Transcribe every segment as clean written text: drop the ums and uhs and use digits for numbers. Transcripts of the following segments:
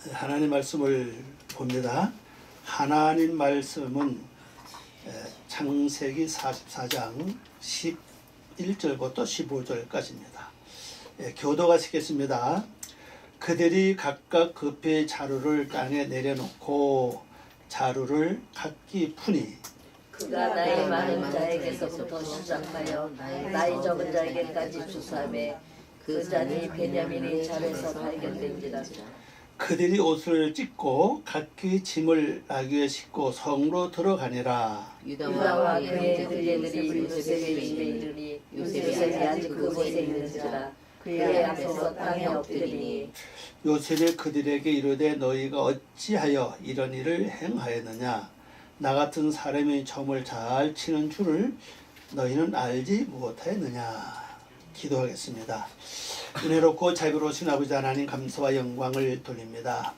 하나님 말씀을 봅니다. 하나님 말씀은 창세기 44장 11절부터 15절까지입니다. 교도가 시켰습니다. 그들이 각각 급히 자루를 땅에 내려놓고 자루를 각기 푸니 그가 나이 많은 자에게서부터 시작하여 나이 적은 자에게까지 주사매 그 자니 베냐민의 자루에서 발견된지라. 그들이 옷을 찢고 각기 짐을 나귀에 싣고 성으로 들어가니라. 유다와 그의 형제들이 요셉의 집에 이르니 요셉이 아직 그곳에 있는지라. 그의 앞에서 땅에 엎드리니 요셉이 그들에게 이르되 너희가 어찌하여 이런 일을 행하였느냐. 나 같은 사람이 점을 잘 치는 줄을 너희는 알지 못하였느냐. 기도하겠습니다. 은혜롭고 자비로우신 아버지 하나님, 감사와 영광을 돌립니다.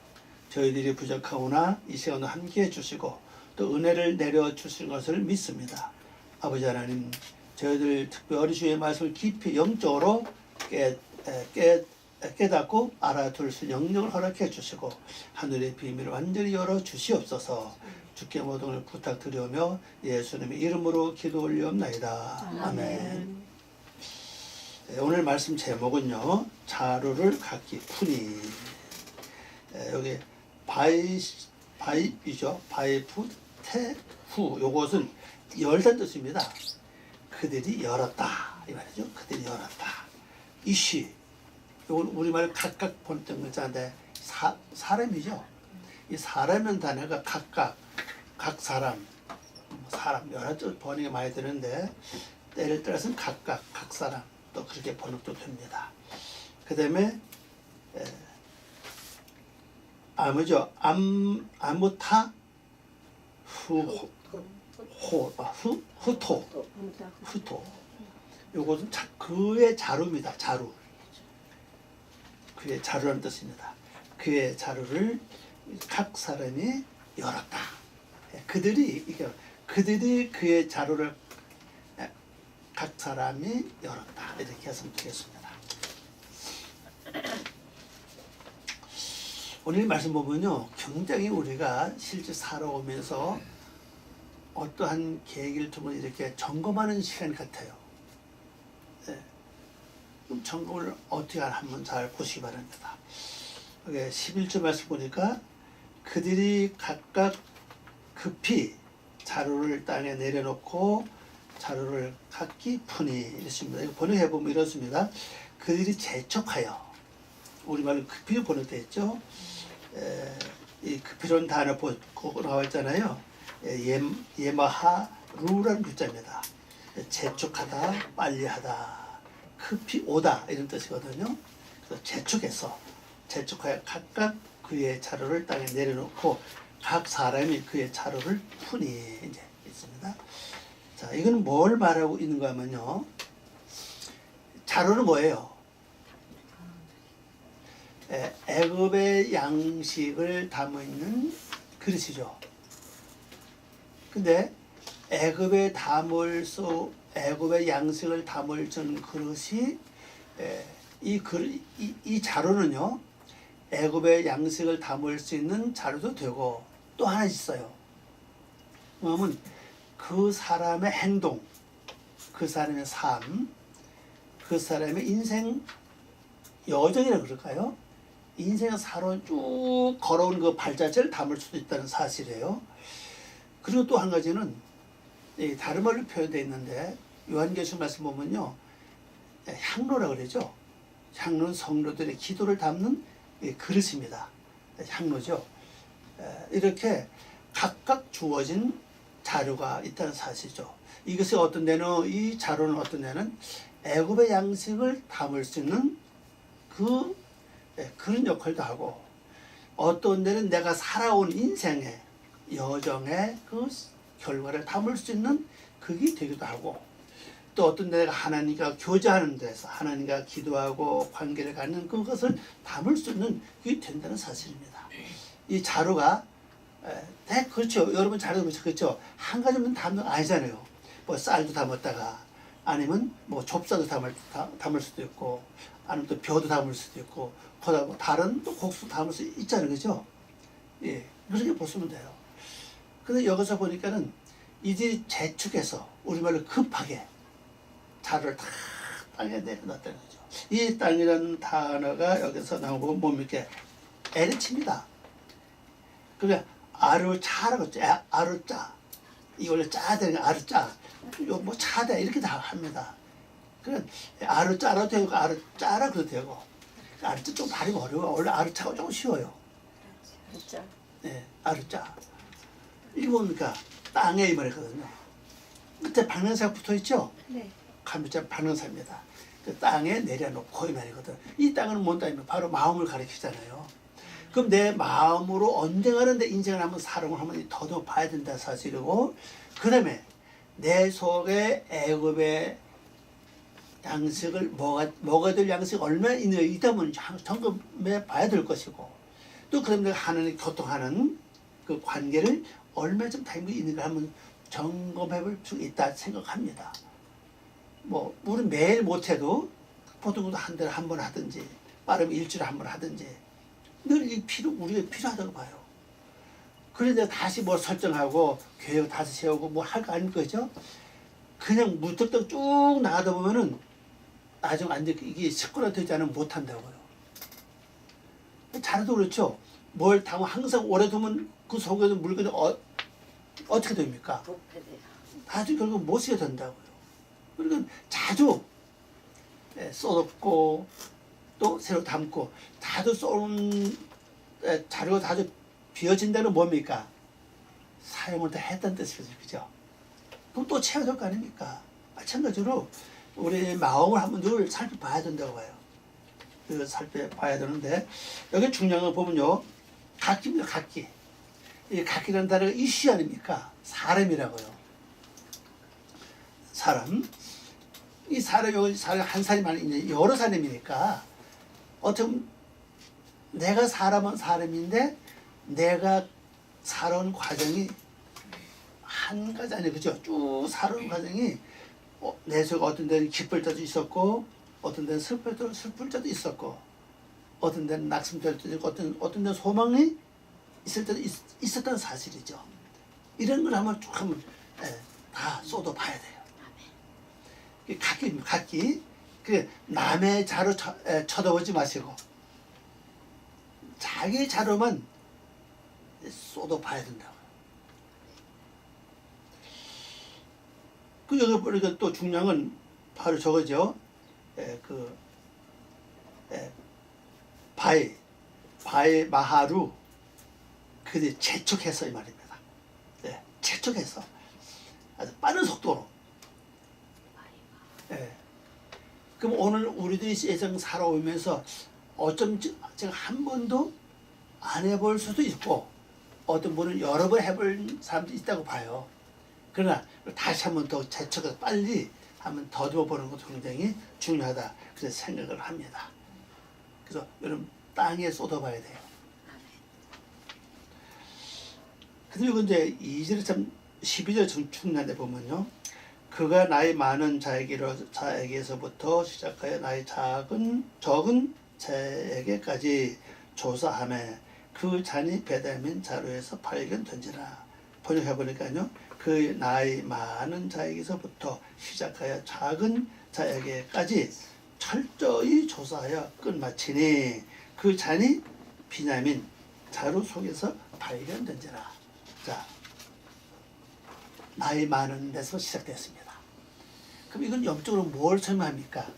저희들이 부족하오나 이 시간도 함께해 주시고 또 은혜를 내려주신 것을 믿습니다. 아버지 하나님, 저희들 특별히 주의 말씀을 깊이 영적으로 깨닫고 알아둘 수 영역을 허락해 주시고 하늘의 비밀을 완전히 열어 주시옵소서. 주께 모든 걸 부탁드리오며 예수님의 이름으로 기도 올리옵나이다. 아멘. 오늘 말씀 제목은요, 자루를 각기 푸니. 여기 바이죠. 바이프 테후. 요것은 열다는 뜻입니다. 그들이 열었다 이 말이죠. 그들이 열었다. 이시. 요건 우리말 각각 보냈던 글자인데 사람이죠. 이 사람이라는 단어가 각각, 각 사람, 여러 뜻 번역이 많이 드는데 때를 따라서는 각각, 각 사람 또 그렇게 번역도 됩니다. 그 다음에 암이죠. 아무타 후토. 요것은 그의 자루입니다. 자루. 그의 자루라는 뜻입니다. 그의 자루를 각 사람이 열었다. 그들이 그의 자루를 각 사람이 열었다. 이렇게 했으면 되겠습니다. 오늘 말씀 보면요, 굉장히 우리가 실제 살아오면서 어떠한 계기를 통해 이렇게 점검하는 시간 같아요. 그럼 점검을 어떻게 한번 잘 보시기 바랍니다. 11절 말씀 보니까 그들이 각각 급히 자루를 땅에 내려놓고 자루를 각기 푸니 이렇습니다. 이거 번역해보면 이렇습니다. 그들이 재촉하여, 우리말로 급히 번역되어 있죠. 이 급히라는 단어 보고 나와 있잖아요. 예마하루라는 글자입니다. 재촉하다, 빨리하다, 급히 오다 이런 뜻이거든요. 그래서 재촉하여 각각 그의 자루를 땅에 내려놓고 각 사람이 그의 자루를 푸니 이제 있습니다. 자, 이건 뭘 말하고 있는가 하면요, 자루는 뭐예요? 애굽의 양식을 담아있는 그릇이죠. 근데 애굽의 양식을 담을 전 그릇이 이 자루는요, 애굽의 양식을 담을 수 있는 자루도 되고 또 하나 있어요. 뭐냐면 그 사람의 행동, 그 사람의 삶, 그 사람의 인생 여정이라고 그럴까요? 인생을 쭉 걸어온 그 발자취를 담을 수도 있다는 사실이에요. 그리고 또 한 가지는 다른 말로 표현되어 있는데 요한계시록 말씀 보면요, 향로라고 그러죠. 향로는 성도들의 기도를 담는 그릇입니다. 향로죠. 이렇게 각각 주어진 자료가 있다는 사실이죠. 이것이 어떤 데는, 이 자료는 어떤 데는 애굽의 양식을 담을 수 있는 그런 역할도 하고, 어떤 데는 내가 살아온 인생의 여정의 그 결과를 담을 수 있는 그게 되기도 하고, 또 어떤 데가 하나님과 교제하는 데서 하나님과 기도하고 관계를 갖는 그것을 담을 수 있는 그게 된다는 사실입니다. 이 자루가 그렇죠. 여러분 자료 보면 그렇죠. 한 가지만 담는 아니잖아요. 뭐 쌀도 담았다가 아니면 뭐 좁쌀도 담을 수도 있고 아니면 또 벼도 담을 수도 있고, 거기다 뭐 다른 또 곡수 담을 수 있잖아요, 그죠? 예, 그렇게 보시면 돼요. 근데 여기서 보니까는 이들이 재축해서 우리말로 급하게 자루를 다 땅에 내려놨다는 거죠. 이 땅이라는 단어가 여기서 나오고 뭡니까? 에르치입니다. 그러니까 아르차라고 아르짜, 이걸 짜야 되는 거 아르짜, 뭐 차다 이렇게 다 합니다. 그냥 아르짜라도 되고 아르짜라 그래도 되고, 아르짜 좀 발음이 어려워. 원래 아르차가 조금 쉬워요. 진짜. 네, 아르짜. 이게 뭡니까? 땅에 이 말이거든요. 끝에 박능사가 붙어 있죠? 네. 감자 박능사입니다. 그 땅에 내려놓고 이 말이거든. 이 땅은 뭔 땅입니까? 바로 마음을 가리키잖아요. 그럼 내 마음으로 언젠가는 내 인생을 한번 사랑을 한번 더더 봐야 된다 사실이고, 그 다음에 내 속에 애굽의 양식을 먹어야 될 양식이 얼마나 있는가 있다면 점검해 봐야 될 것이고, 또 그다음에 내가 하나님 교통하는 그 관계를 얼마나 좀 타임이 있는가 한번 점검해 볼 수 있다 생각합니다. 뭐 우리 매일 못해도 보통 한 달에 한 번 하든지 빠르면 일주일에 한 번 하든지 늘 이 우리가 필요하다고 봐요. 그래서 내가 다시 뭘 설정하고 계획 다시 세우고 뭐 할 거 아닙니까, 그죠? 그냥 무턱덕 쭉 나가다 보면은 나중에 완전 이게 시끄러워지지 않으면 못 한다고요. 자라도 그렇죠. 뭘 담고 항상 오래 두면 그 속에 있는 물건이 어떻게 됩니까? 부패돼요. 나중에 결국 못 쓰게 된다고요. 그러니까 자주 쏟고 또 새로 담고 자주 쏟은 자료가 자주 비어진다는 뭡니까? 사용을 다 했다는 뜻이죠. 그죠? 그럼 또 채워질 거 아닙니까? 마찬가지로 우리 마음을 한번 늘 살펴봐야 된다고 봐요. 살펴봐야 되는데, 여기 중요한 거 보면요. 각기입니다, 각기. 이 각기라는 단어가 이슈 아닙니까? 사람이라고요. 사람. 이 사람이 한 사람이 아니라 여러 사람이니까, 어떻게 보면 내가 사람은 사람인데, 내가 살아온 과정이 한 가지 아니에요. 그죠? 쭉 살아온 과정이 내 속에 어떤 데는 기쁠 때도 있었고, 어떤 데는 슬플 때도 있었고, 어떤 데는 낙심될 때도 있고, 어떤 데는 소망이 있을 때도 있었다는 사실이죠. 이런 걸 한번 쭉 한번 다 쏟아봐야 돼요. 각기 그 남의 자로 쳐다보지 마시고 자기 자로만 쏟아봐야 된다고. 그 여기 보니까 또 중요한 건 바로 저거죠. 바이 마하루, 그들이 재촉해서 이 말입니다. 네, 재촉해서 아주 빠른 속도로. 네. 그럼 오늘 우리들이 세상 살아오면서 어쩜 제가 한 번도 안 해볼 수도 있고, 어떤 분은 여러 번 해볼 사람도 있다고 봐요. 그러나 다시 한 번 더 재촉해서 빨리 한번 더듬어 보는 것도 굉장히 중요하다. 그래서 생각을 합니다. 그래서 여러분 땅에 쏟아봐야 돼요. 그리고 이제 2절에 참 12절 중요한데 보면요. 그가 나이 많은 자에게서부터 시작하여 나이 적은 자에게까지 조사하며 그 잔이 베냐민 자루에서 발견된지라. 번역해보니까요. 그 나이 많은 자에게서부터 시작하여 작은 자에게까지 철저히 조사하여 끝마치니 그 잔이 베냐민 자루 속에서 발견된지라. 자, 나이 많은 데서 시작됐습니다. 그럼 이건 영적으로 뭘 설명합니까?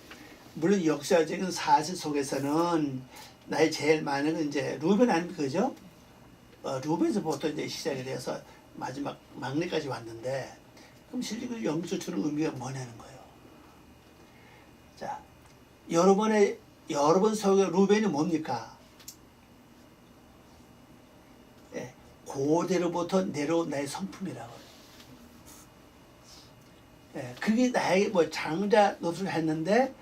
물론 역사적인 사실 속에서는 나이 제일 많은 건 이제 루벤 아닙니까, 그죠? 루벤에서부터 이제 시작이 돼서 마지막 막내까지 왔는데, 그럼 실제 그 영적으로 주는 의미가 뭐냐는 거예요. 자, 여러분 속에 루벤이 뭡니까? 예, 고대로부터 내려온 나의 성품이라고. 예, 그게 나에게 뭐 장자 노릇을 했는데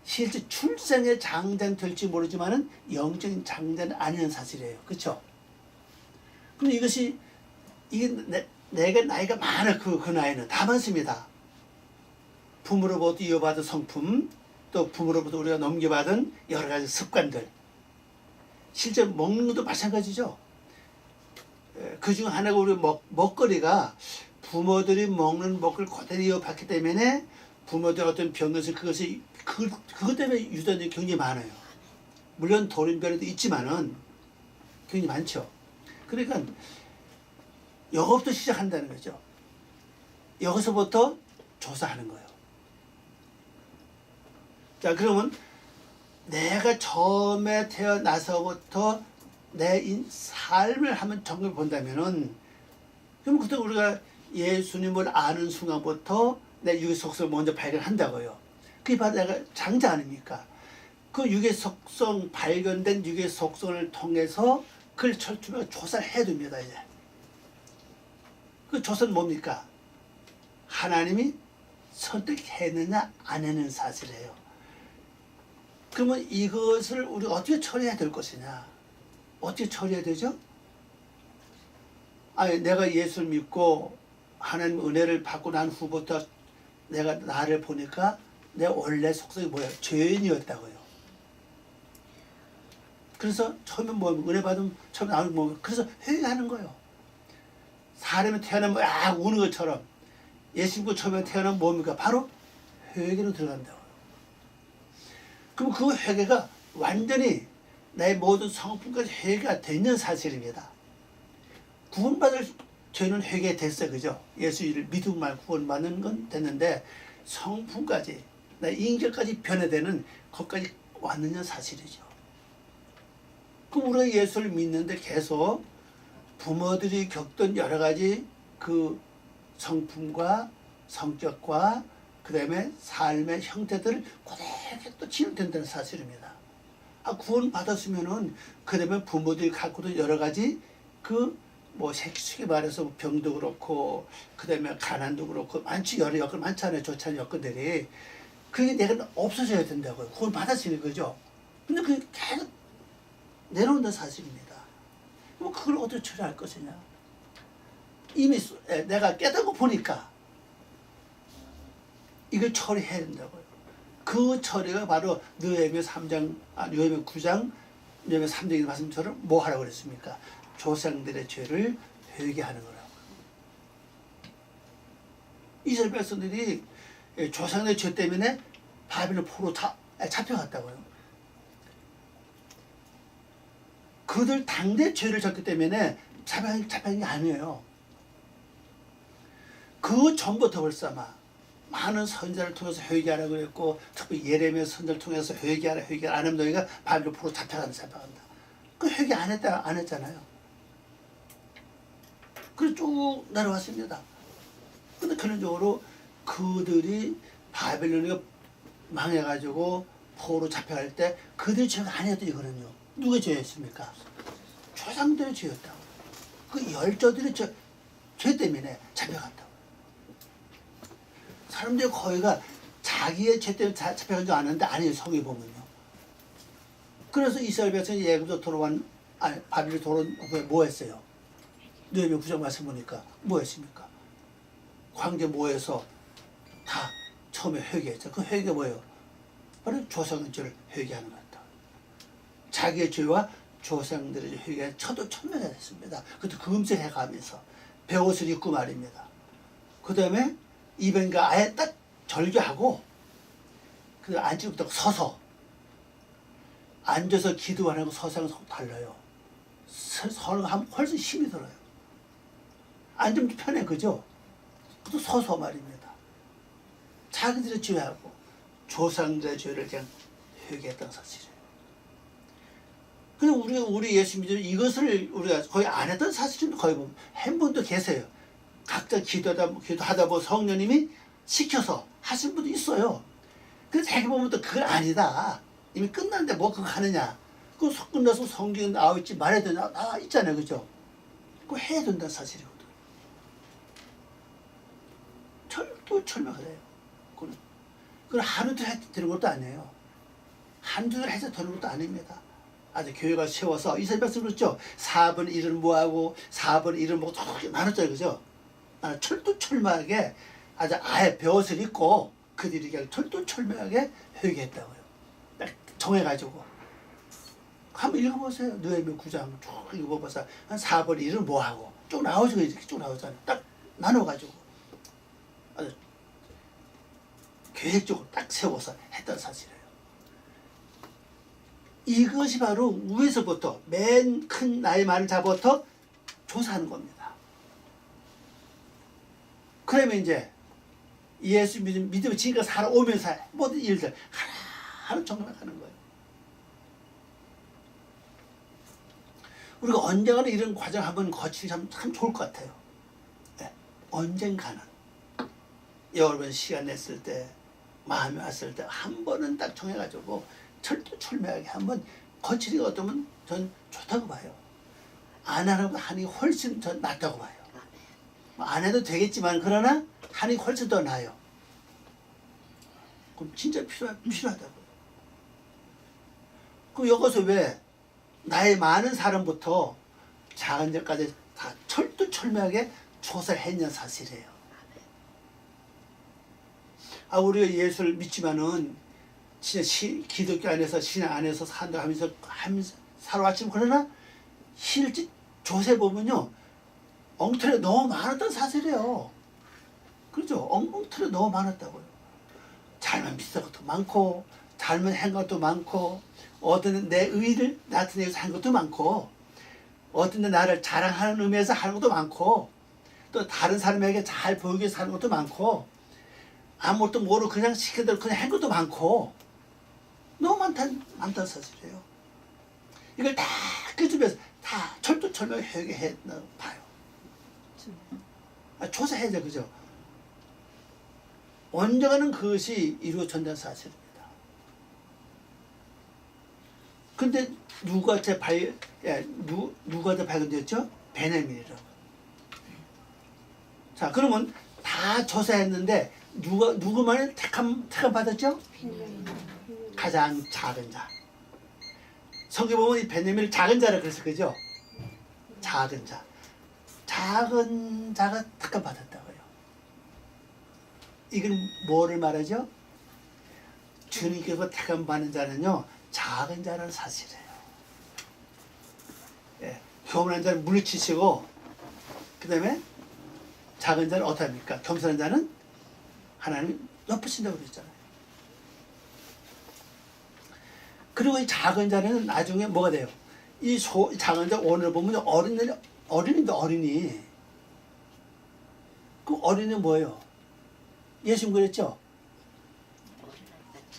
실제 출생의 장자는 될지 모르지만은 영적인 장자는 아니는 사실이에요. 그렇죠? 그럼 이게 내가 나이가 많아. 그 나이는 다 많습니다. 부모로부터 이어받은 성품, 또 부모로부터 우리가 넘겨받은 여러 가지 습관들, 실제 먹는 것도 마찬가지죠. 그 중 하나가 우리 먹거리가 부모들이 먹는 먹거리를 그대로 이어받기 때문에 부모들 어떤 병에서 그것 때문에 유전이 굉장히 많아요. 물론 돌연변이도 있지만은 굉장히 많죠. 그러니까 여기부터 시작한다는 거죠. 여기서부터 조사하는 거예요. 자, 그러면 내가 처음에 태어나서부터 내 삶을 한번 점검해 본다면은, 그럼 그때 우리가 예수님을 아는 순간부터 내 육의 속성을 먼저 발견한다고요. 그게 바로 내가 장자 아닙니까? 그 육의 속성, 발견된 육의 속성을 통해서 그걸 철저하게 조사를 해야 됩니다, 이제. 그 조사는 뭡니까? 하나님이 선택했느냐, 안 했는 사실이에요. 그러면 이것을 우리가 어떻게 처리해야 될 것이냐? 어떻게 처리해야 되죠? 아니, 내가 예수를 믿고 하나님 은혜를 받고 난 후부터 내가 나를 보니까 내 원래 속성이 뭐야? 죄인이었다고요. 그래서 처음에 뭐 은혜 받으면 처음에 나오는 뭐 그래서 회개하는 거예요. 사람이 태어나면 막 우는 것처럼 예수 믿고 처음에 태어나면 뭡니까? 바로 회개로 들어간다고요. 그럼 그 회개가 완전히 나의 모든 성품까지 회개가 되는 사실입니다. 구원받을 죄는 회개됐어요. 그죠? 예수를 믿음만 구원받는 건 됐는데 성품까지, 나의 인격까지 변화되는 것까지 왔느냐 사실이죠. 그럼 우리가 예수를 믿는데 계속 부모들이 겪던 여러 가지 그 성품과 성격과 그 다음에 삶의 형태들을 그대로 또 진행된다는 사실입니다. 구원 받았으면은 그 다음에 부모들이 갖고도 여러 가지 뭐 쉽게 말해서 병도 그렇고 그 다음에 가난도 그렇고 많지, 여러 여건 많잖아요. 좋지 않은 여건들이. 그게 내가 없어져야 된다고요. 구원 받았으니 그죠. 근데 그게 계속 내려온다는 사실입니다. 그럼 그걸 어떻게 처리할 것이냐. 이미 내가 깨닫고 보니까 이걸 처리해야 된다고요. 그 처리가 바로 느헤미야 3장, 느헤미야 9장, 느헤미야 3장의 말씀처럼 뭐 하라고 그랬습니까? 조상들의 죄를 회개하는 거라고. 이스라엘 백성들이 조상들의 죄 때문에 바벨론 포로 잡혀갔다고요. 그들 당대 죄를 졌기 때문에 잡혀간 게 아니에요. 그 전부터 벌써 많은 선자를 통해서 회개하라고 그랬고, 특히 예레미야 선자를 통해서 회개하라 안 하면 너희가 바벨론 포로 잡혀간다. 그 회개 안 했잖아요. 그래서 쭉 내려왔습니다. 근데 근원적으로 그들이 바벨론이 망해가지고 포로 잡혀갈 때 그들이 죄가 아니었던 이거는요. 누가 죄였습니까? 조상들의 죄였다고. 그 열조들의 죄 때문에 잡혀갔다고. 사람들이 거의가 자기의 죄 때문에 잡혀간 줄 아는데 아니에요. 성에 보면요. 그래서 이스라엘 백성이 애굽에서 돌아온 바벨론 돌아온 후에 뭐 했어요? 느헤미야 9장 말씀 보니까 뭐 했습니까? 광제 모여서 다 처음에 회개했죠. 그 회개 뭐예요? 바로 조상의 죄를 회개하는 것 같다. 자기의 죄와 조상들의 죄 회개가 천도천명이 됐습니다. 그것도 금세 해가면서 베옷을 입고 말입니다. 그 다음에 이변과 아예 딱 절개하고 그 앉지부터 서서 앉아서 기도하는 거 서서는 달라요. 서로 하면 훨씬 힘이 들어요. 앉으면 편해, 그죠? 또 서서 말입니다. 자기들의 죄하고 조상들의 죄를 그냥 회개했던 사실이에요. 근데 우리 예수 믿으면 이것을 우리가 거의 안 했던 사실은 거의 보면 한 분도 계세요. 각자 기도하다 보면 성령님이 시켜서 하신 분도 있어요. 근데 자기 보면 또 그건 아니다. 이미 끝났는데 뭐 그거 하느냐. 그거 끝나서 성경에 나와있지 말해야 되나? 있잖아요. 그죠? 그거 해야 된다는 사실이거든. 철저해요. 그건 하루도 해도 되는 것도 아니에요. 한두 달 해서 되는 것도 아닙니다. 아주 교회가 세워서 이스라엘 백성 그렇죠? 4번 1을 뭐하고 4번 1을 뭐고 나눴잖아요. 그죠? 철두철미하게 아주 아예 벼옷을 입고 그들이 그냥 철두철미하게 회개했다고요. 딱 정해가지고. 한번 읽어보세요. 느헤미야 9장 한번 쭉 읽어보세요. 한 4번 1은 뭐하고 쭉 나오죠. 이렇게 쭉 나오잖아요. 딱 나눠가지고 아주 계획적으로 딱 세워서 했던 사실이에요. 이것이 바로 위에서부터 맨 큰 나이 많은 자부터 조사하는 겁니다. 그러면 이제 예수 믿으면 지금까지 살아오면서 모든 일들 하나하나 정리하는 거예요. 우리가 언젠가는 이런 과정 한번 거치기 참 좋을 것 같아요. 네. 언젠가는 여러분 시간 냈을 때 마음이 왔을 때 한 번은 딱 정해가지고 철두철미하게 한번 거치기가 어떠면 전 좋다고 봐요. 안 하는 것보다 하는 게 훨씬 더 낫다고 봐요. 안 해도 되겠지만 그러나 하는 게 훨씬 더 나아요. 그럼 진짜 필요하다고요. 그럼 여기서 왜 나이 많은 사람부터 작은 자까지 다 철두철미하게 조사를 했냐는 사실이에요. 우리가 예수를 믿지만은 진짜 기독교 안에서 신앙 안에서 산다 하면서 살아왔지만 그러나 실제 조사해 보면요 엉터리가 너무 많았던 사실이에요. 그렇죠? 엉터리가 너무 많았다고요. 잘만 비싼 것도 많고 잘만 한 것도 많고 어떤 내 의의를 나타내기 위해서 한 것도 많고 어떤 데 나를 자랑하는 의미에서 하는 것도 많고 또 다른 사람에게 잘 보이기 위해서 하는 것도 많고 아무것도 모르고 그냥 시킨 대로 그냥 한 것도 많고 너무 많다는 사실이에요. 이걸 다 끄집어서 다 철두철미하게 회개했나 봐요. 조사해야죠. 그죠? 언젠가는 그것이 이루어진다는 사실입니다. 근데 누가 발견되었죠? 베냐민이라고. 자, 그러면 다 조사했는데 누구만이 택함 받았죠? 가장 작은 자. 성경 보면 이 베냐민을 작은 자라 그래서 그죠? 작은 자. 작은 자가 택함 받았다고요. 이건 뭐를 말하죠? 주님께서 택함 받는 자는요 작은 자라는 사실이에요. 예, 교만한 자는 물리치시고 그 다음에 작은 자는 어떻게 합니까? 겸손한 자는 하나님 높으신다고 그랬잖아요. 그리고 이 작은 자는 나중에 뭐가 돼요? 이 작은 자 오늘 보면 어린이인데 어린이. 그 어린이는 뭐예요? 예수님 그랬죠?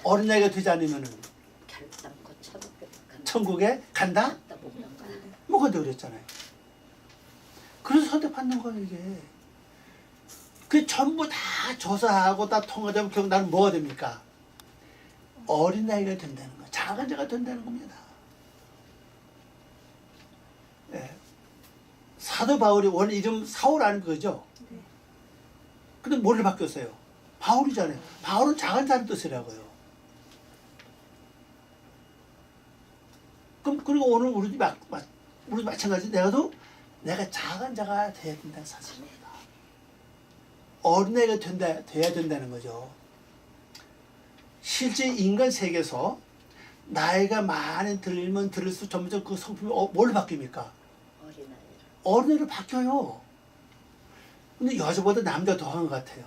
어린아이가 되지 않으면은 천국에 간다? 뭐 근데 그랬잖아요. 그래서 선택받는 거예요 이게. 그 전부 다 조사하고 다 통과되면 결국 나는 뭐가 됩니까? 어린아이가 된다는 거예요. 작은 자가 된다는 겁니다. 예. 사도 바울이 원래 이름 사울 아닌 거죠? 근데 뭘로 바뀌었어요? 바울이잖아요. 바울은 작은 자는 뜻이라고요. 그리고 오늘 우리도 마찬가지 내가 작은 자가 돼야 된다는 사실입니다. 어린애가 돼야 된다는 거죠. 실제 인간 세계에서 나이가 많이 들면 들을수록 점점 그 성품이 뭘로 바뀝니까? 어린애로 바뀌어요. 근데 여자보다 남자 더 한 것 같아요.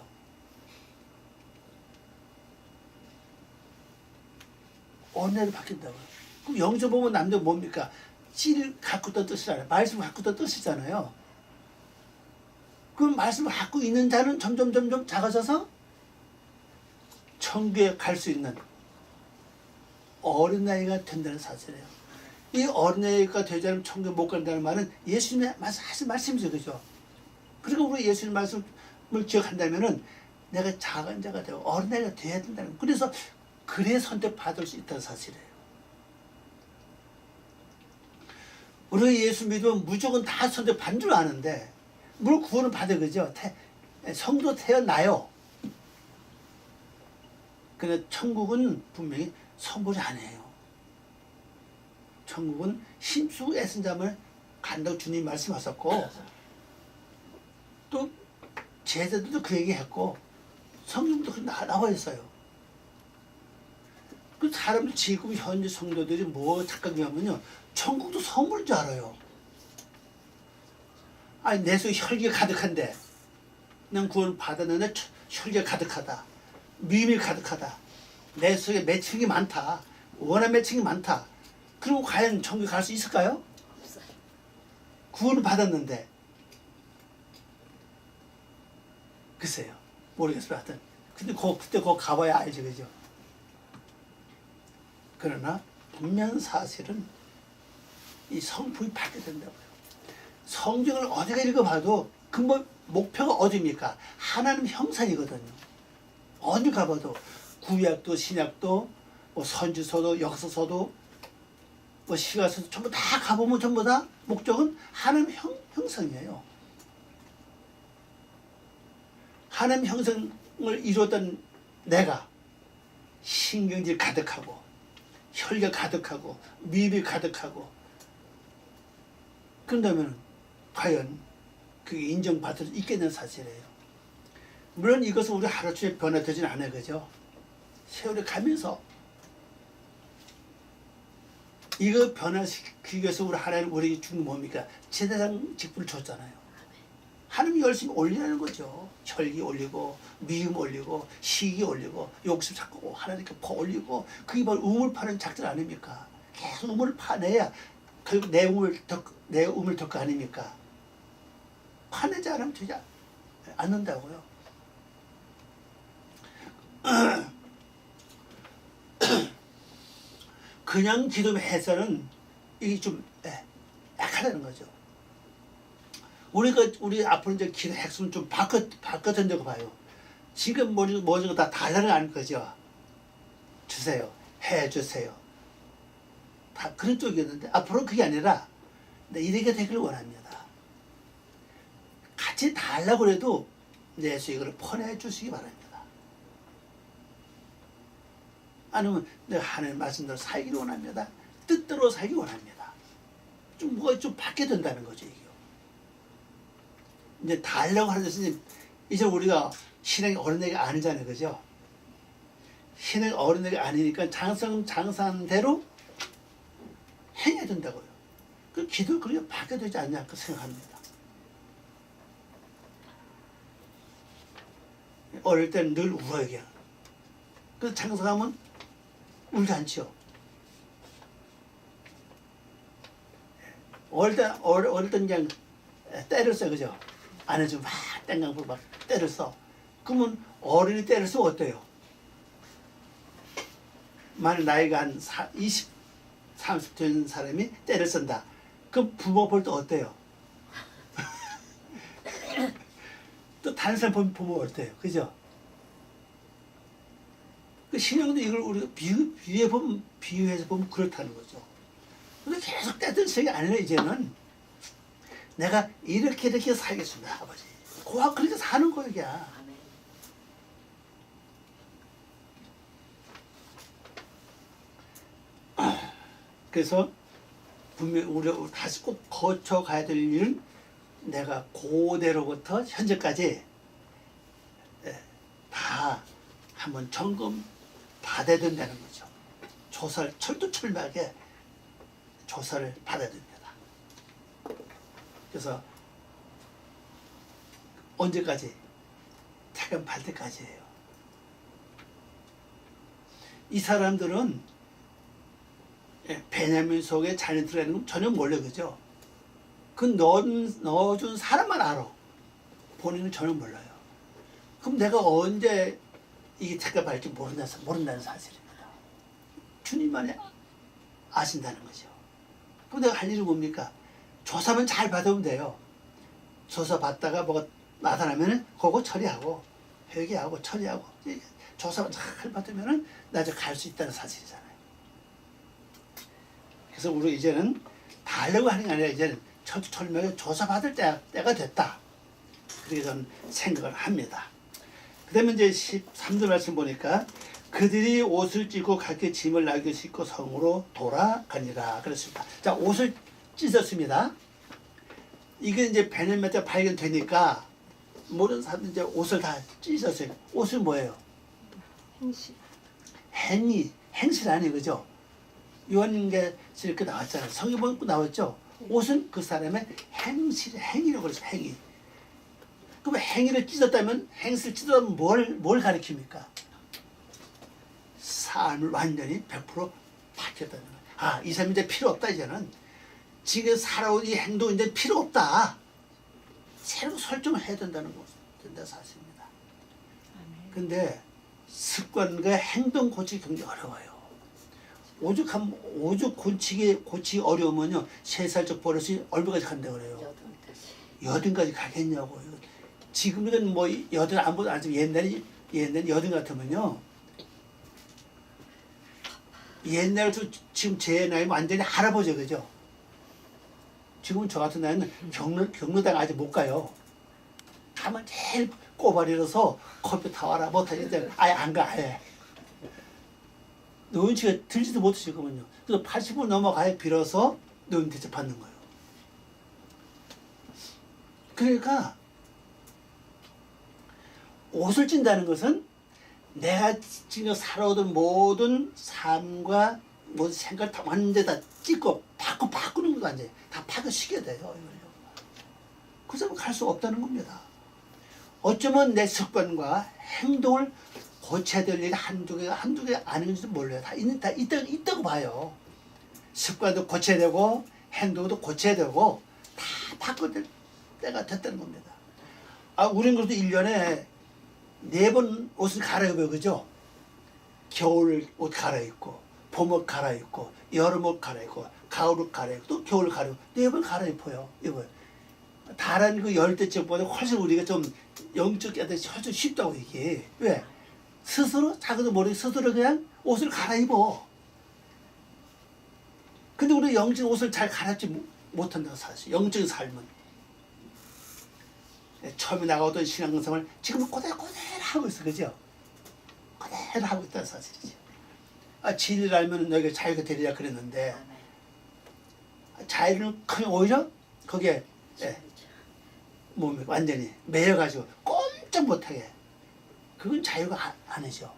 어린애로 바뀐다고요. 그럼 영적 보면 남자 뭡니까? 찌를 갖고 있던 뜻이잖아요. 말씀을 갖고 있던 뜻이잖아요. 그럼 말씀을 갖고 있는 자는 점점 작아져서 천국에 갈 수 있는 어린아이가 된다는 사실이에요. 이 어린아이가 되지 않으면 천국에 못 간다는 말은 예수님의 하신 말씀이죠. 그죠? 그리고 우리 예수님 말씀을 기억한다면은 내가 작은 자가 되고 어린아이가 돼야 된다는 거예요. 그래서 그래 선택받을 수 있다는 사실이에요. 우리가 예수 믿으면 무조건 다 선택받는 줄 아는데 물론 구원은 받아 그죠? 성도 태어나요. 근데 천국은 분명히 선보지 않아요. 천국은 힘쓰고 애쓴 자만 간다고 주님 말씀하셨고 또 제자들도 그 얘기했고 성경도 나와 있어요. 그 사람들 지금 현재 성도들이 뭐 착각하면요, 천국도 선물인 줄 알아요. 아니 내 속에 혈기가 가득한데, 난 구원 받았는데 혈기가 가득하다, 미움이 가득하다, 내 속에 매칭이 많다, 원한 매칭이 많다. 그리고 과연 천국에 갈 수 있을까요? 없어요. 구원을 받았는데. 글쎄요, 모르겠어요. 하여튼 근데 그때 거 가봐야 알지, 그죠? 그러나 분명 사실은 이 성품이 바뀌게 된다고요. 성경을 어디가 읽어봐도 근본 목표가 어디입니까? 하나님 형상이거든요. 어디 가봐도 구약도 신약도 뭐 선지서도 역사서도 뭐 시가서도 전부 다 가보면 전부 다 목적은 하나님 형상이에요. 하나님 형상을 이루었던 내가 신경질 가득하고 혈기가 가득하고 미움이 가득하고 그런다면 과연 그게 인정받을 수 있겠는 사실이에요. 물론 이것은 우리 하루아침에 변화되진 않아요. 그죠? 세월이 가면서 이거 변화시키기 위해서 우리 하나님 우리에게 준 뭡니까? 제사장 직분을 줬잖아요. 하나님이 열심히 올리라는 거죠. 혈기 올리고 미움 올리고 시기 올리고 욕심 찾고 하나님께 퍼 올리고 그게 바로 우물 파는 작전 아닙니까? 계속 우물을 파내야 결국 내 우물 덮고 아닙니까? 파내지 않으면 되지 않는다고요. 그냥 기도해서는 이게 좀 약하다는 거죠. 우리 앞으로 이제 기도 핵심은 좀 바꿔준다고 봐요. 지금 뭐죠 다 달라는 거죠. 주세요, 해주세요. 다 그런 쪽이었는데 앞으로는 그게 아니라 이렇게 되기를 원합니다. 같이 달라고 해도 내 수익을 퍼내주시기 바랍니다. 아니면 내가 하나님 말씀대로 살기를 원합니다. 뜻대로 살기 원합니다. 좀 뭐가 좀 바뀌어야 된다는 거죠. 이게. 이제 달라고 하는 것은 이제 우리가 신앙이 어른에게 아니잖아요. 그죠? 신앙이 어른에게 아니니까 장사대로 행해야 된다고요. 그 기도 그렇게 바뀌어야 되지 않냐 그 생각합니다. 어릴 때는 늘 울어요. 그냥. 그래서 장사하면 울지 않죠. 어릴 때 그냥 때렸어요. 그죠? 안 해주면 막 땡강불 막 때렸어. 그러면 어른이 때렸으면 어때요? 만약 나이가 한 20, 30 된 사람이 때를 쓴다. 그럼 부모 볼 때 어때요? 또 다른 사람 보면 부모 어때요? 그죠? 그 신앙도 이걸 우리가 비유해서 보면 그렇다는 거죠. 근데 계속 때던 생각이 아니라 이제는 내가 이렇게 살겠습니다, 아버지. 고아 그렇게 사는 거야, 이게. 그래서 분명히 우리가 다시 꼭 거쳐가야 될 일은 내가 그대로부터 현재까지 다 한번 점검 받아야 된다는 거죠. 조사를 철두철미하게 조사를 받아야 됩니다. 그래서 언제까지? 태금 팔 때까지예요. 이 사람들은 베냐민 속에 자녀 들어가는 건 전혀 몰라요. 그죠? 그 넣어준 사람만 알아. 본인은 전혀 몰라요. 그럼 내가 언제 이게 택합할지 모른다는 사실입니다. 주님만이 아신다는 거죠. 그럼 내가 할 일은 뭡니까? 조사만 잘 받으면 돼요. 조사 받다가 뭐가 나타나면은 그거 처리하고 회개하고 처리하고 조사만 잘 받으면은 나중에 갈 수 있다는 사실이잖아요. 그래서 우리 이제는 다 하려고 하는 게 아니라 이제는 철저하게 조사받을 때가 됐다. 그렇게 저는 생각을 합니다. 그 다음에 이제 13절 말씀 보니까 그들이 옷을 찢고 각기 짐을 나귀에 싣고 성으로 돌아가니라 그랬습니다. 자, 옷을 찢었습니다. 이게 이제 베냐민한테 발견되니까 모든 사람들이 이제 옷을 다 찢었어요. 옷은 뭐예요? 행실. 행실 아니에요, 그죠? 요한계시록 이렇게 나왔잖아요. 성경에 나왔죠. 옷은 그 사람의 행위라고 그러죠. 행위. 그럼 행위를 찢었다면, 행실을 찢었다면 뭘 가리킵니까? 삶을 완전히 100% 바뀌었다는 거예요. 아, 이 사람이 이제 필요 없다, 이제는. 지금 살아온 이 행동 이제 필요 없다. 새로 설정을 해야 된다는 사실입니다. 근데 습관과 행동 고치기 굉장히 어려워요. 오죽 고치기 어려우면요, 3살적 버릇이 얼마까지 간다고 그래요? 여든까지 가겠냐고. 지금은 뭐 여든 안 보도 안 하지만 옛날에 여든 같으면요, 옛날에 지금 제 나이면 완전히 할아버지, 그죠? 지금은 저 같은 나이는 경로당 아직 못 가요. 가면 제일 꼬발이라서 커피 타와라 못하는데 아예 안 가, 아예. 노인치가 들지도 못하시거든요. 그래서 80을 넘어가야 비로소 노인 대접 받는 거예요. 그러니까 옷을 찐다는 것은 내가 지금 살아오던 모든 삶과 모든 생각을 다 완전히 다 찢고 바꾸는 것도 완전히 다 파괴시켜야 돼요. 이걸요. 그래서 갈 수 없다는 겁니다. 어쩌면 내 습관과 행동을 고쳐야 될 일이 한두 개 아닌지도 몰라요. 다 있다고 봐요. 습관도 고쳐야 되고 행동도 고쳐야 되고 다 바꿔야 될 때가 됐다는 겁니다. 아, 우린 그래도 1년에 4번 옷을 갈아입어요. 그죠? 겨울 옷 갈아입고 봄옷 갈아입고 여름옷 갈아입고 가을옷 갈아입고 또 겨울 갈아입고 4번 갈아입어요. 이거 다른 그 열대적보다 훨씬 우리가 좀 영적이 훨씬 쉽다고 이게. 왜? 스스로 자기도 모르게 스스로 그냥 옷을 갈아입어. 근데 우리 영적인 옷을 잘 갈아입지 못한다고 사실. 영적인 삶은. 처음에 나가오던 신앙생활 지금은 그대로 하고 있어. 그죠? 그대로 하고 있다는 사실이죠. 아, 진리를 알면 너희가 자유가 되리라 그랬는데 자유를 크면 오히려 거기에 몸이 완전히 매여가지고 꼼짝 못하게. 그건 자유가 아니죠.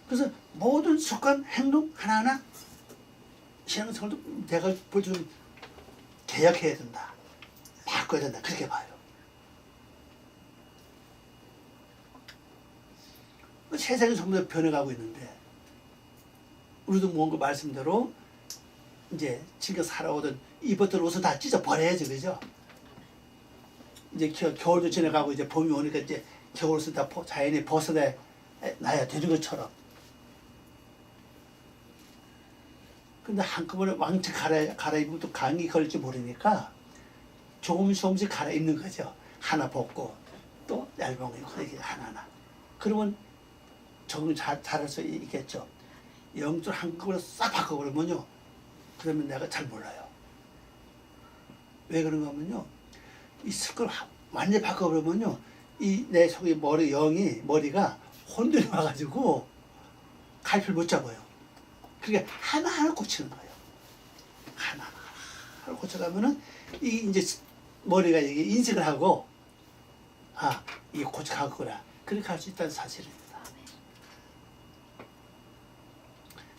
그래서 모든 습관, 행동 하나하나 신앙생활도 내가 볼 좀 개혁해야 된다. 바꿔야 된다. 그렇게 봐요. 세상이 전부 다 변해가고 있는데 우리도 뭔가 말씀대로 이제 지금 살아오던 입었던 옷을 다 찢어 버려야지, 그죠? 이제 겨울도 지나가고 이제 봄이 오니까 이제 겨울옷을 다 자연히 벗어나야 되는 것처럼. 근데 한꺼번에 왕창 갈아입으면 또 감기 걸릴지 모르니까 조금씩 갈아입는 거죠. 하나 벗고 또 얇은 거 입고 이렇게 하나하나. 그러면 적응 잘할 수 있겠죠. 영적으로 한꺼번에 싹 바꿔버리면요, 그러면 내가 잘 몰라요. 왜 그런가 하면요, 이 습관을 완전히 바꿔버리면요, 이 내 속의 머리가 혼돈이 와가지고 갈피를 못 잡아요. 그러니까 하나하나 고치는 거예요. 하나하나 고쳐가면은 이 이제 머리가 이게 인식을 하고, 아, 이게 고쳐가구나. 그렇게 할 수 있다는 사실입니다.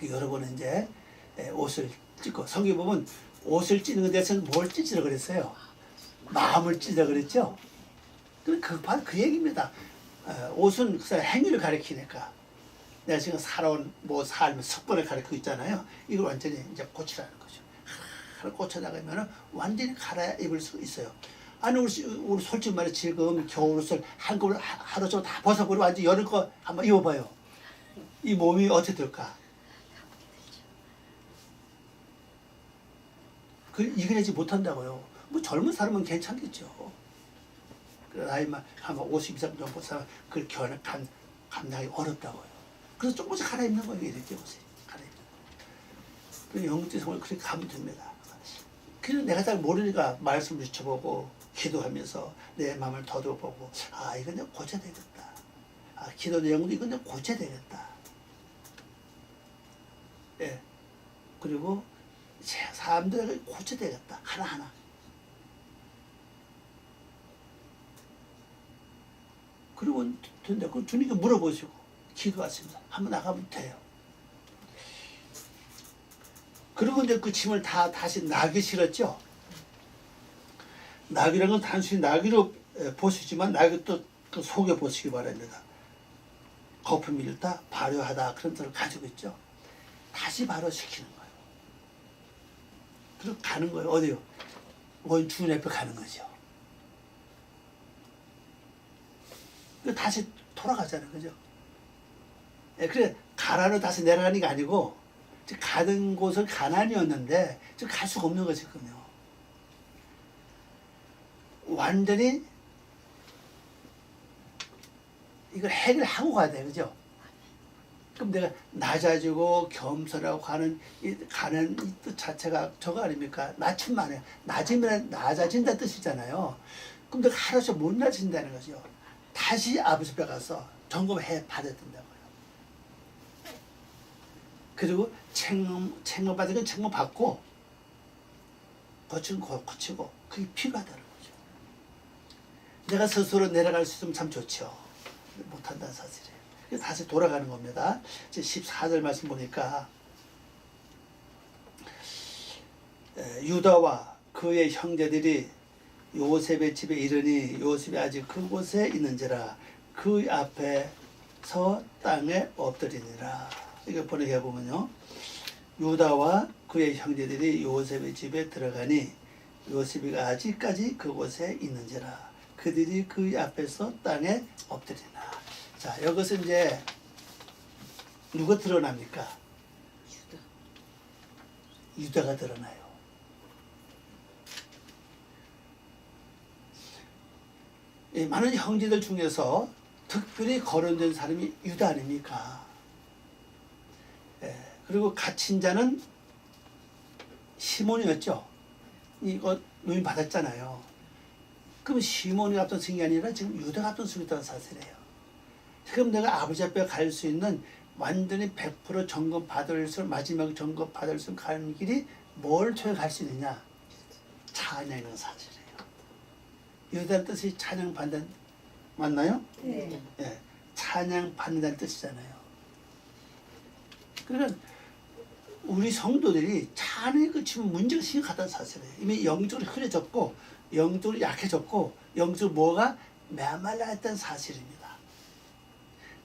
여러분은 이제 옷을 찢고, 성경 보면 옷을 찢는 데서 뭘 찢으라 그랬어요? 마음을 찢으라 그랬죠? 바로 그 얘기입니다. 옷은 그 행위를 가리키니까. 내가 지금 살아온 삶의 습관을 가리키고 있잖아요. 이걸 완전히 이제 고치라는 거죠. 하나를 고쳐나가면 완전히 갈아입을 수 있어요. 아니, 우리 솔직히 말해 지금 겨울옷을 한꺼번에 하루 종일 다 벗어버리고 완전 여름 거 한번 입어봐요. 이 몸이 어떻게 될까? 이겨내지 못한다고요. 뭐 젊은 사람은 괜찮겠죠. 나이만 한 50 이상 정도 사람 그 견을 감당하기 어렵다고요. 그래서 조금씩 갈아입는 거예요. 이렇게 옷을 갈아입는 거예요. 영적 생활 그렇게 가면 됩니다. 그래서 내가 잘 모르니까 말씀을 비춰보고 기도하면서 내 마음을 더듬어보고, 아, 이건 내가 고쳐야 되겠다. 아, 기도 내용도 이건 내가 고쳐야 되겠다. 예. 그리고 사람들에게 고쳐야 되겠다. 하나하나. 그러면 된다. 그 주님께 물어보시고 기도하십니다. 한번 나가면 돼요. 그리고 이제 그 짐을 다 다시 나귀 실었죠. 나귀라는 건 단순히 나귀로 보시지만 나귀 또그 속에 보시기 바랍니다. 거품이 다 발효하다 그런 뜻을 가지고 있죠. 다시 발효시키는 거예요. 그리고 가는 거예요. 어디요? 원 주인 앞에 가는 거죠. 다시 돌아가잖아요. 그죠? 예, 그래 가라로 다시 내려가는 게 아니고 가는 곳은 가난이었는데 지금 갈 수가 없는 것이거든요. 완전히 이걸 해결하고 가야 돼. 그죠? 그럼 내가 낮아지고 겸손하고 가는 이 뜻 자체가 저거 아닙니까? 낮춤만 해. 낮으면 낮아진다 뜻이잖아요. 그럼 내가 하루씩 못 낮아진다는 거죠. 다시 아버지 앞에 가서 점검해 받아야 된다고요. 그리고 책망 받은 건 책망 받고 고치는 거 고치고 그게 필요하다는 거죠. 내가 스스로 내려갈 수 있으면 참 좋죠. 못한다는 사실이에요. 그래서 다시 돌아가는 겁니다. 이제 14절 말씀 보니까 유다와 그의 형제들이 요셉의 집에 이르니 요셉이 아직 그곳에 있는지라 그 앞에서 땅에 엎드리니라. 이거 번역해 보면요. 유다와 그의 형제들이 요셉의 집에 들어가니 요셉이 아직까지 그곳에 있는지라 그들이 그 앞에서 땅에 엎드리나. 자, 이것은 이제 누가 드러납니까? 유다가 드러나요. 이 많은 형제들 중에서 특별히 거론된 사람이 유다 아닙니까? 예, 그리고 갇힌 자는 시몬이었죠. 이거 노임 받았잖아요. 그럼 시몬이 앞서선 게 아니라 지금 유다가 앞서서 있다는 사실이에요. 지금 내가 아버지 앞에 갈 수 있는 완전히 100% 점검 받을 수, 마지막 점검 받을 수 가는 길이 뭘 통해 갈 수 있느냐? 찬양이라는 사실이에요. 유다는 뜻이 찬양 받는, 맞나요? 네. 예, 찬양 받는다는 뜻이잖아요. 그러니까 우리 성도들이 찬양이 그치면 문제가 심각하다는 사실이에요. 이미 영적으로 흐려졌고 영적으로 약해졌고 영적으로 뭐가 메말라 했다는 사실입니다.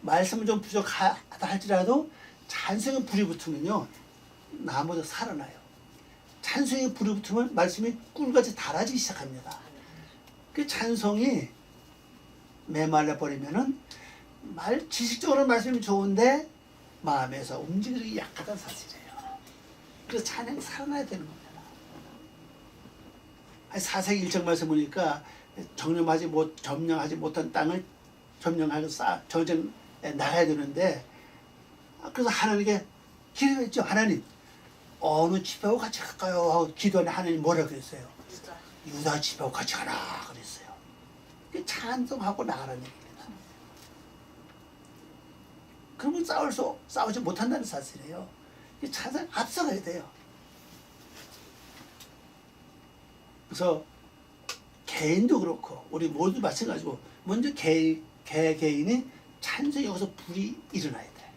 말씀은 좀 부족하다 할지라도 찬송에 불이 붙으면요 나무도 살아나요. 찬송에 불이 붙으면 말씀이 꿀같이 달아지기 시작합니다. 그 찬송이 메말라 버리면은 지식적으로 말씀이 좋은데 마음에서 움직이기 약하다는 사실이에요. 그래서 찬양이 살아나야 되는 겁니다. 사세기 1장 말씀 보니까 점령하지 못한 땅을 점령하고 전쟁 나가야 되는데 그래서 하나님께 기도했죠. 하나님 어느 집하고 같이 갈까요? 하고 기도하니 하나님 뭐라 그랬어요? 유다 집하고 같이 가라 그랬어요. 찬송하고 나가라는 얘기입니다. 그러면 싸우지 못한다는 사실이에요. 찬송 앞서가야 돼요. 그래서 개인도 그렇고 우리 모두 마찬가지고 먼저 개인이 찬송에 여기서 불이 일어나야 돼.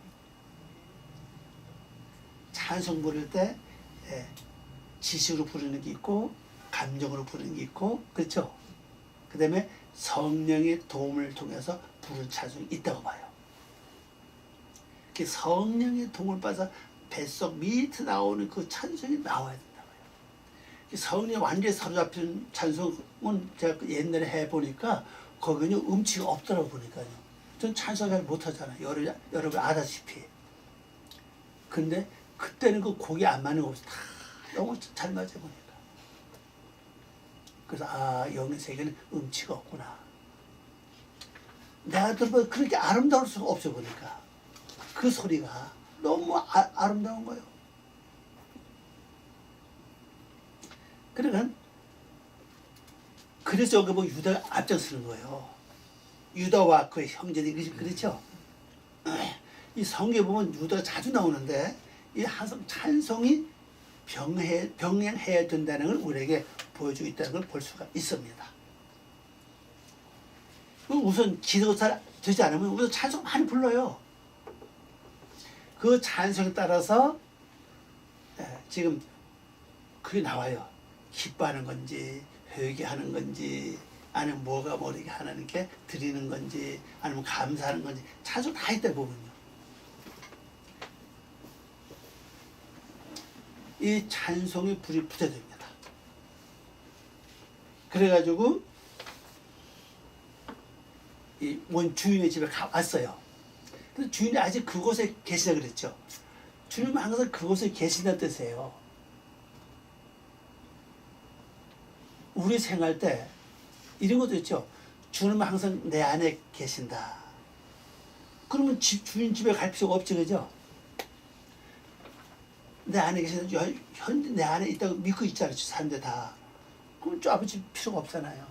찬송 부를 때 지식으로 부르는 게 있고 감정으로 부르는 게 있고 그렇죠. 그 다음에 성령의 도움을 통해서 부르는 찬송이 있다고 봐요. 성령의 도움을 받아서 뱃속 밑에 나오는 그 찬송이 나와야 된다고요. 성령이 완전히 사로잡힌 찬송은 제가 옛날에 해보니까 거기는 음치가 없더라고 보니까요. 전 찬송 잘 못하잖아요. 여러분 아다시피. 근데 그때는 그 곡이 안 맞는 거 없어. 다 너무 잘 맞아 보니까. 그래서 영의 세계는 음치가 없구나. 내가 들어보면 그렇게 아름다울 수가 없어 보니까. 그 소리가 너무 아름다운 거예요. 그러니까 그래서 여기 보면 유다가 앞장서는 거예요. 유다와 그의 형제들이 그렇죠. 이 성경에 보면 유다가 자주 나오는데 이 항상 찬송이 병행해야 된다는 걸 우리에게 보여주고 있다는 걸 볼 수가 있습니다. 그럼 우선 기도가 잘 되지 않으면 우선 찬송 많이 불러요. 그 찬송에 따라서 지금 그게 나와요. 기뻐하는 건지 회개하는 건지 아니면 뭐가 모르게 하나님께 드리는 건지 아니면 감사하는 건지 찬송 다 있다 보면요. 이 찬송에 불이 붙어야 됩니다. 그래가지고 이 원 주인의 집에 왔어요. 근데 주인이 아직 그곳에 계시다 그랬죠. 주님은 항상 그곳에 계신다는 뜻이에요. 우리 생활 때 이런 것도 있죠. 주님은 항상 내 안에 계신다. 그러면 주인 집에 갈 필요가 없지, 그죠? 내 안에 계신다. 현재 내 안에 있다고 믿고 있잖아요, 사람들 다. 그럼 저 아버지 필요가 없잖아요.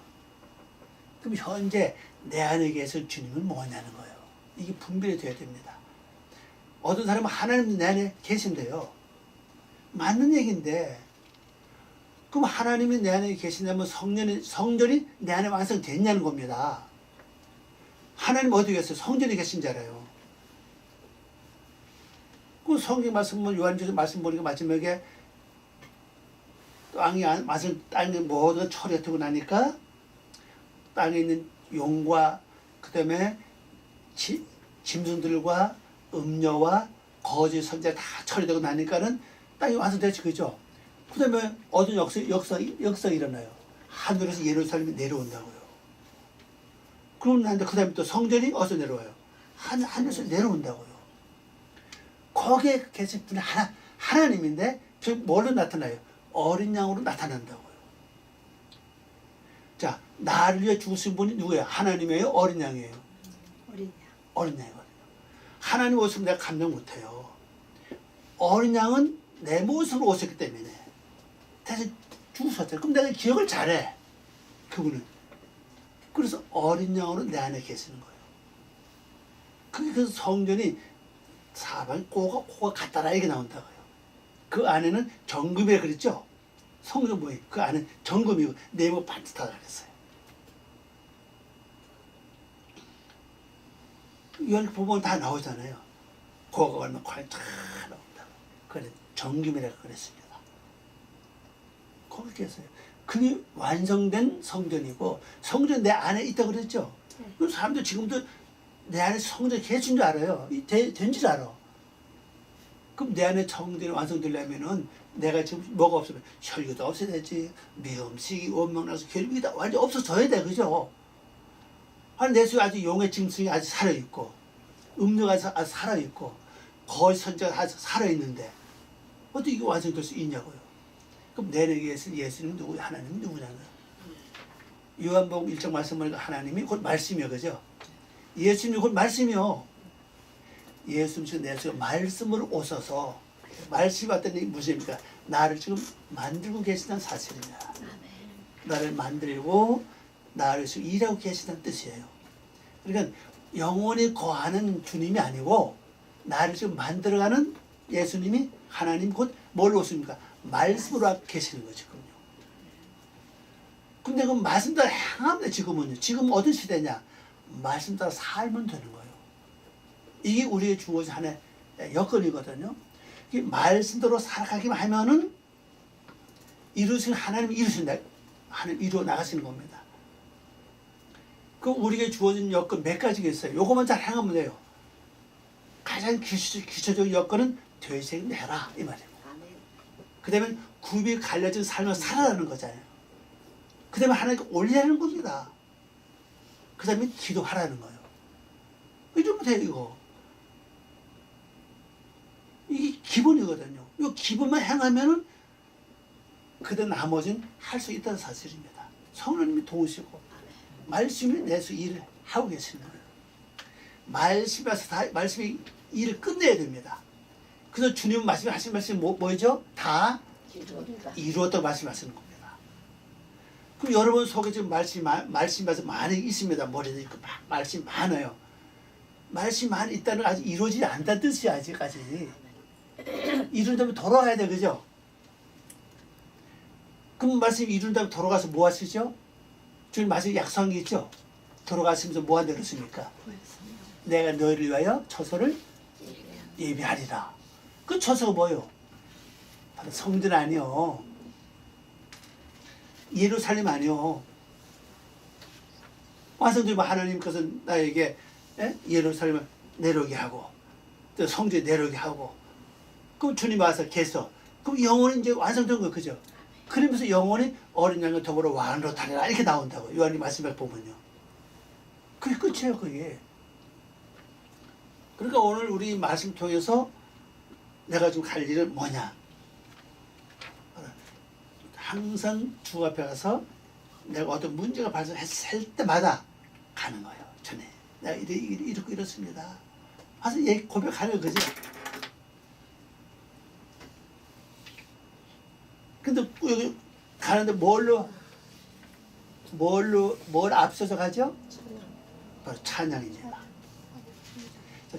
그럼 현재 내 안에 계신 주님은 뭐냐는 거예요. 이게 분별이 돼야 됩니다. 어떤 사람은 하나님 내 안에 계신대요. 맞는 얘기인데, 그럼 하나님이 내 안에 계신다면 성전이 내 안에 완성됐냐는 겁니다. 하나님 어디 계세요? 성전에 계신잖아요. 그 성경 말씀은 요한주에서 말씀 보니까 마지막에 땅에 모든 철이 되고 나니까 땅에 있는 용과 그다음에 짐승들과 음녀와 거짓 선지자 다 처리되고 나니까는 땅이 완성됐지, 그죠? 그 다음에 어떤 역사가 일어나요. 하늘에서 예루살렘이 내려온다고요. 그러면 그 다음에 또 성전이 어디서 내려와요? 하늘에서 내려온다고요. 거기에 계신 분이 하나님인데 뭘로 나타나요? 어린 양으로 나타난다고요. 자, 나를 위해 죽으신 분이 누구예요? 하나님이에요? 어린 양이에요? 어린 양이거든요. 하나님 모습을 내가 감당 못해요. 어린 양은 내 모습으로 오셨기 때문에 대신 죽으셨잖아요. 그럼 내가 기억을 잘해. 그분은. 그래서 어린 양으로 내 안에 계시는 거예요. 그래서 성전이 사방에 코가 같다라 이게 나온다고요. 그 안에는 정금이라 그랬죠. 성전 뭐예요? 그 안에 정금이고 네모 반듯하다 그랬어요. 이걸 보면 다 나오잖아요. 코가 얼마나 宽다 나온다고. 그래 정금이라고 그랬습니다. 거기 계세요. 그게 완성된 성전이고 성전 내 안에 있다고 그랬죠. 그 사람들 지금도 내 안에 성전이 계신 줄 알아요. 된 줄 알아. 그럼 내 안에 성전이 완성되려면은 내가 지금 뭐가 없으면 혈기도 없어야 되지. 미음식이 원망나서 결국이 다 완전 없어져야 돼. 그죠? 아니 내 속에 아주 용의 짐승이 아직 살아있고 음료가 아직 살아있고 거짓 선지자가 아직 살아있는데 어떻게 이게 완성될 수 있냐고요. 그럼 내 안에 계신 예수님은 누구야? 하나님은 누구냐는 요한복음 1장 말씀을 하나님이 곧 말씀이요. 그죠? 예수님이 곧 말씀이요. 예수님이 내 속에 말씀으로 오셔서 말씀이 왔더니 무슨 의미입니까? 나를 지금 만들고 계시다는 사실입니다. 나를 만들고 나를 지금 일하고 계시다는 뜻이에요. 그러니까 영원히 거하는 주님이 아니고 나를 지금 만들어가는 예수님이 하나님 곧 뭘 오십니까? 말씀으로 계시는 거죠. 지금요. 근데 그 말씀 따라 행하면 지금은요. 지금 어떤 시대냐? 말씀 따라 살면 되는 거예요. 이게 우리의 주어진 하나의 여건이거든요. 말씀대로 살아가기만 하면은 이루신 하나님이 이루신다. 하나님 이루어 나가시는 겁니다. 그럼 우리에게 주어진 여건 몇 가지가 있어요. 요것만 잘 행하면 돼요. 가장 기초적인 여건은 되새김해라 이 말이에요. 그 다음에 굽이 갈려진 삶을 살아가는 거잖아요. 그 다음에 하나님께 올리라는 겁니다. 그 다음에 기도하라는 거예요. 이러면 돼요, 이거. 이게 기본이거든요. 이 기본만 행하면은 그다음 나머지는 할 수 있다는 사실입니다. 성령님이 도우시고 말씀이 내서 일을 하고 계시는 거예요. 말씀이 일을 끝내야 됩니다. 그래서 주님 말씀이 하신 말씀이 뭐죠? 다 이루었다고 말씀하시는 겁니다. 그럼 여러분 속에 지금 말씀이 많이 있습니다. 머리도 있고 말씀이 많아요. 말씀이 많이 있다는 아직 이루어지지 않다는 뜻이야. 아직까지. 이룬다면 돌아가야 돼. 그죠? 그럼 말씀이 이룬다면 돌아가서 뭐 하시죠? 주님 말씀이 약속한 게 있죠? 돌아가시면서 뭐한다 그랬습니까? 내가 너희를 위하여 처소를 예비하리라. 그 처소가 뭐요? 바로 성전 아니요. 예루살렘 아니요. 완성되면 하나님께서 나에게 예루살렘을 내려오게 하고 또 성전에 내려오게 하고 그럼 주님 와서 계속 그럼 영혼이 이제 완성된 거 그죠? 그러면서 영혼이 어린 양과 더불어 왕으로 타리라 이렇게 나온다고 요한이 말씀을 보면요. 그게 끝이에요 그게. 그러니까 오늘 우리 말씀 통해서 내가 좀 갈 일은 뭐냐? 항상 주 앞에 가서 내가 어떤 문제가 발생했을 때마다 가는 거예요. 전에 내가 이렇고 이렇습니다. 와서 고백하는 거죠. 근데 여기 가는데 뭘 앞서서 가죠? 바로 찬양입니다.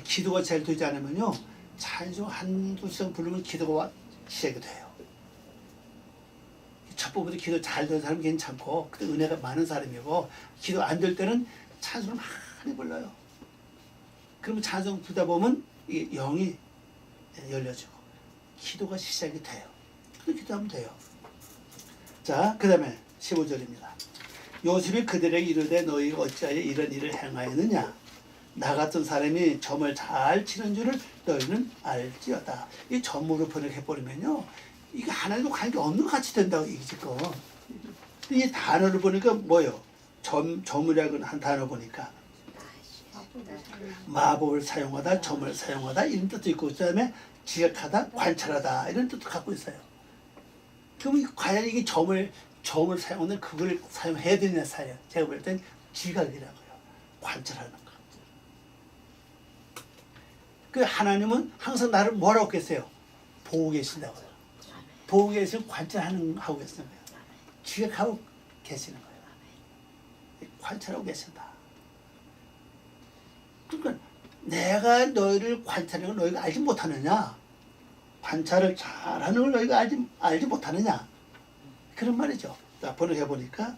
기도가 잘 되지 않으면요, 찬송 한두 시간 부르면 기도가 시작이 돼요. 첫 부분부터 기도 잘 되는 사람은 괜찮고, 그때 은혜가 많은 사람이고, 기도 안 될 때는 찬송을 많이 불러요. 그러면 찬송 부르다 보면 이 영이 열려지고, 기도가 시작이 돼요. 그렇게 기도하면 돼요. 자, 그 다음에 15절입니다. 요셉이 그들에게 이르되 너희가 어찌하여 이런 일을 행하였느냐? 나 같은 사람이 점을 잘 치는 줄을 너희는 알지어다. 이 점으로 번역해버리면요, 이게 하나님과 관계 없는 것 같이 된다고 얘기지. 이 단어를 보니까 뭐예요? 점이라고 한 단어 보니까 마법을 사용하다, 점을 사용하다 이런 뜻도 있고, 그 다음에 지각하다, 관찰하다 이런 뜻도 갖고 있어요. 그럼 과연 이게 점을 사용하는 그걸 사용해야 되냐 사요. 제가 볼 땐 지각이라고요. 관찰하는 거. 그 하나님은 항상 나를 뭐라고 했어요? 보고 계신다고요. 보고 계시면 관찰하고 계시는 거예요. 지각하고 계시는 거예요. 관찰하고 계신다. 그러니까 내가 너희를 관찰하는 걸 너희가 알지 못하느냐? 관찰을 잘하는 걸 너희가 알지 못하느냐? 그런 말이죠. 자, 번역해보니까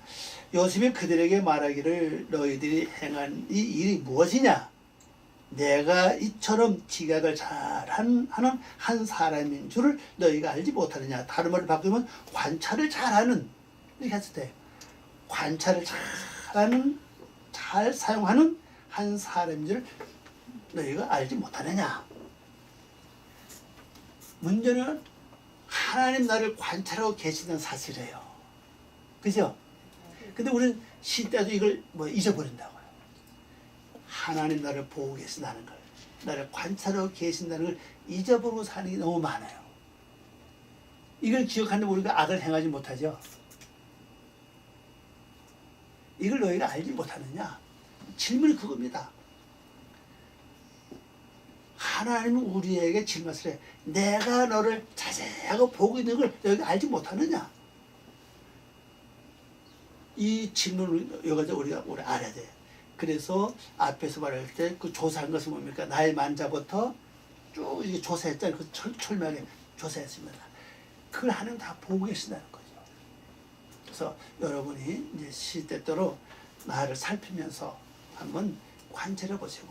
요셉이 그들에게 말하기를 너희들이 행한 이 일이 무엇이냐? 내가 이처럼 지각을 잘하는 한 사람인 줄을 너희가 알지 못하느냐? 다른 말을 바꾸면 관찰을 잘하는, 이렇게 했을 때 관찰을 잘하는, 잘 사용하는 한 사람인 줄 너희가 알지 못하느냐? 문제는 하나님 나를 관찰하고 계시는 사실이에요. 그죠? 근데 우리는 시대도 이걸 잊어버린다고요. 하나님 나를 보고 계신다는 걸, 나를 관찰하고 계신다는 걸 잊어버리고 사는 게 너무 많아요. 이걸 기억하는데 우리가 악을 행하지 못하죠. 이걸 너희가 알지 못하느냐? 질문이 그겁니다. 하나님은 우리에게 질문을 해요. 내가 너를 자세하게 보고 있는 걸 너희가 알지 못하느냐? 이 질문을 우리가 알아야 돼요. 그래서 앞에서 말할 때 그 조사한 것은 뭡니까? 나의 만자부터 쭉 이렇게 조사했잖아요. 그 철저하게 조사했습니다. 그걸 하나님 다 보고 계신다는 거죠. 그래서 여러분이 이제 시때때로 나를 살피면서 한번 관찰해 보시고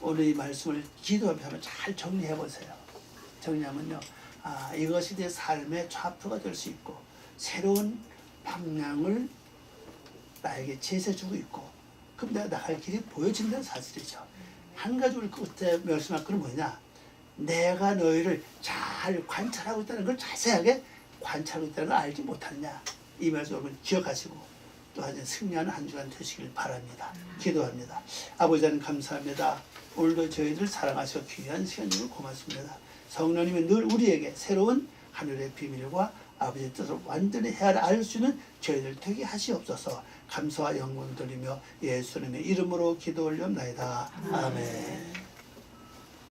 오늘 이 말씀을 기도하면서 한번 잘 정리해 보세요. 정리하면요, 이것이 내 삶의 좌표가 될 수 있고 새로운 방향을 나에게 제시해주고 있고, 그럼 내가 나갈 길이 보여진다는 사실이죠. 한 가지 우리 그때 말씀할 건 뭐냐? 내가 너희를 잘 관찰하고 있다는 걸, 자세하게 관찰하고 있다는 걸 알지 못하느냐? 이 말씀 여러분 기억하시고 또 한 승리하는 한 주간 되시길 바랍니다. 기도합니다. 아버지 하나님 감사합니다. 오늘도 저희들 사랑하시고 귀한 시간 주고 고맙습니다. 성령님이 늘 우리에게 새로운 하늘의 비밀과 아버지의 뜻을 완전히 헤아려 알 수 있는 저희들 되게 하시옵소서. 감사와 영광 돌리며 예수님의 이름으로 기도 올려옵나이다. 아멘.